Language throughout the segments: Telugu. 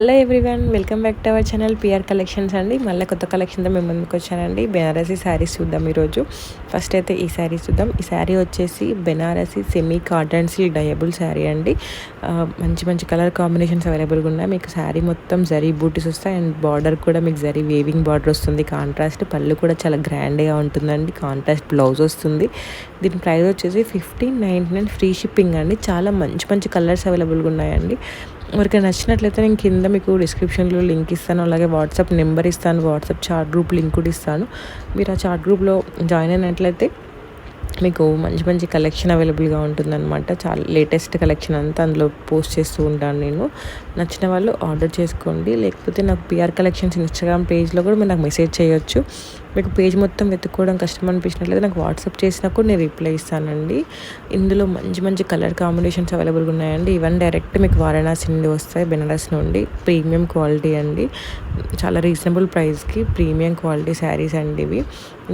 Hello everyone, welcome back to our channel PR collections అండి. మళ్ళీ కొత్త కలెక్షన్తో మేము ముందుకు వచ్చానండి. బెనారసీ శారీస్ చూద్దాం ఈరోజు. ఫస్ట్ అయితే ఈ శారీ చూద్దాం. ఈ శారీ వచ్చేసి Banarasi semi cotton silk డయబుల్ sari అండి. మంచి మంచి కలర్ కాంబినేషన్స్ అవైలబుల్గా ఉన్నాయి. మీకు శారీ మొత్తం జరీ బూటీస్ వస్తాయి అండ్ బార్డర్ కూడా మీకు జరీ వేవింగ్ బార్డర్ వస్తుంది. కాంట్రాస్ట్ పళ్ళు కూడా చాలా గ్రాండ్గా ఉంటుందండి. కాంట్రాస్ట్ బ్లౌజ్ వస్తుంది. దీని ప్రైస్ వచ్చేసి 1599 ఫ్రీ షిప్పింగ్ అండి. చాలా మంచి మంచి కలర్స్ అవైలబుల్గా ఉన్నాయండి. ఎవరికైనా నచ్చినట్లయితే నేను కింద మీకు డిస్క్రిప్షన్లో లింక్ ఇస్తాను, అలాగే వాట్సాప్ నెంబర్ ఇస్తాను, వాట్సాప్ చాట్ గ్రూప్ లింక్ కూడా ఇస్తాను. మీరు ఆ చాట్ గ్రూప్లో జాయిన్ అయినట్లయితే మీకు మంచి మంచి కలెక్షన్ అవైలబుల్గా ఉంటుందన్నమాట. చాలా లేటెస్ట్ కలెక్షన్ అంతా అందులో పోస్ట్ చేస్తూ ఉంటాను నేను. నచ్చిన వాళ్ళు ఆర్డర్ చేసుకోండి, లేకపోతే నాకు పిఆర్ కలెక్షన్స్ ఇన్స్టాగ్రామ్ పేజ్లో కూడా మీరు నాకు మెసేజ్ చేయొచ్చు. మీకు పేజ్ మొత్తం వెతుక్కోవడం కష్టం అనిపించినట్లయితే నాకు వాట్సాప్ చేసినా కూడా నేను రిప్లై ఇస్తానండి. ఇందులో మంచి మంచి కలర్ కాంబినేషన్స్ అవైలబుల్గా ఉన్నాయండి. ఈవెన్ డైరెక్ట్ మీకు వారణాసి నుండి వస్తాయి, బెనారస్ నుండి. ప్రీమియం క్వాలిటీ అండి, చాలా రీజనబుల్ ప్రైస్కి ప్రీమియం క్వాలిటీ శారీస్ అండి ఇవి.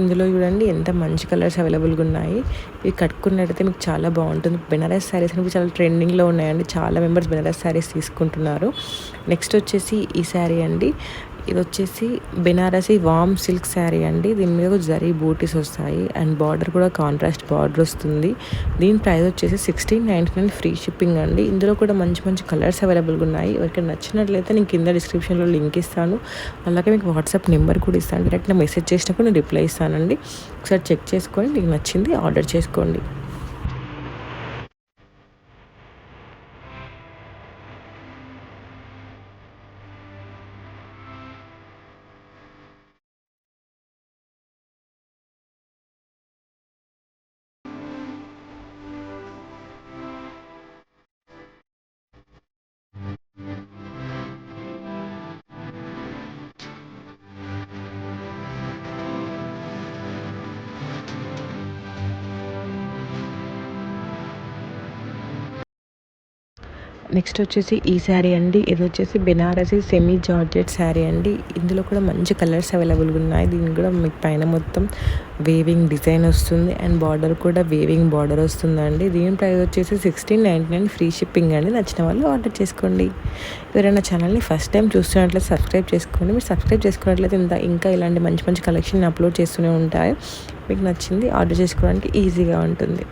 ఇందులో చూడండి ఎంత మంచి కలర్స్ అవైలబుల్గా ఉన్నాయి. ఇవి కట్టుకున్నట్టయితే మీకు చాలా బాగుంటుంది. బెనారస్ శారీస్ అనేవి చాలా ట్రెండింగ్లో ఉన్నాయండి. చాలా మెంబర్స్ బెనారస్ శారీస్ తీసుకుంటున్నారు. నెక్స్ట్ వచ్చేసి ఈ శారీ అండి. ఇది వచ్చేసి బెనారసీ వామ్ సిల్క్ శారీ అండి. దీని మీద జరీ బూటీస్ వస్తాయి అండ్ బార్డర్ కూడా కాంట్రాస్ట్ బార్డర్ వస్తుంది. దీని ప్రైస్ వచ్చేసి 1699 ఫ్రీ షిప్పింగ్ అండి. ఇందులో కూడా మంచి మంచి కలర్స్ అవైలబుల్గా ఉన్నాయి. ఎవరికైనా నచ్చినట్లయితే నేను కింద డిస్క్రిప్షన్లో లింక్ ఇస్తాను, అలాగే మీకు వాట్సాప్ నెంబర్ కూడా ఇస్తాను. డైరెక్ట్ నా మెసేజ్ చేసినప్పుడు నేను రిప్లై ఇస్తానండి. ఒకసారి చెక్ చేసుకొని మీకు నచ్చింది ఆర్డర్ చేసుకోండి. నెక్స్ట్ వచ్చేసి ఈ శారీ అండి. ఇది వచ్చేసి బెనారసీ సెమీ జార్జెట్ శారీ అండి. ఇందులో కూడా మంచి కలర్స్ అవైలబుల్గా ఉన్నాయి. దీనికి కూడా మీకు పైన మొత్తం వేవింగ్ డిజైన్ వస్తుంది అండ్ బార్డర్ కూడా వేవింగ్ బార్డర్ వస్తుందండి. దీని ప్రైస్ వచ్చేసి 1699 ఫ్రీ షిప్పింగ్ అండి. నచ్చిన వాళ్ళు ఆర్డర్ చేసుకోండి. ఎవరైనా ఛానల్ని ఫస్ట్ టైం చూస్తున్నట్లయితే సబ్స్క్రైబ్ చేసుకోండి. మీరు సబ్స్క్రైబ్ చేసుకున్నట్లయితే ఇంకా ఇలాంటి మంచి మంచి కలెక్షన్ అప్లోడ్ చేస్తూనే ఉంటాయి. మీకు నచ్చింది ఆర్డర్ చేసుకోవడానికి ఈజీగా ఉంటుంది.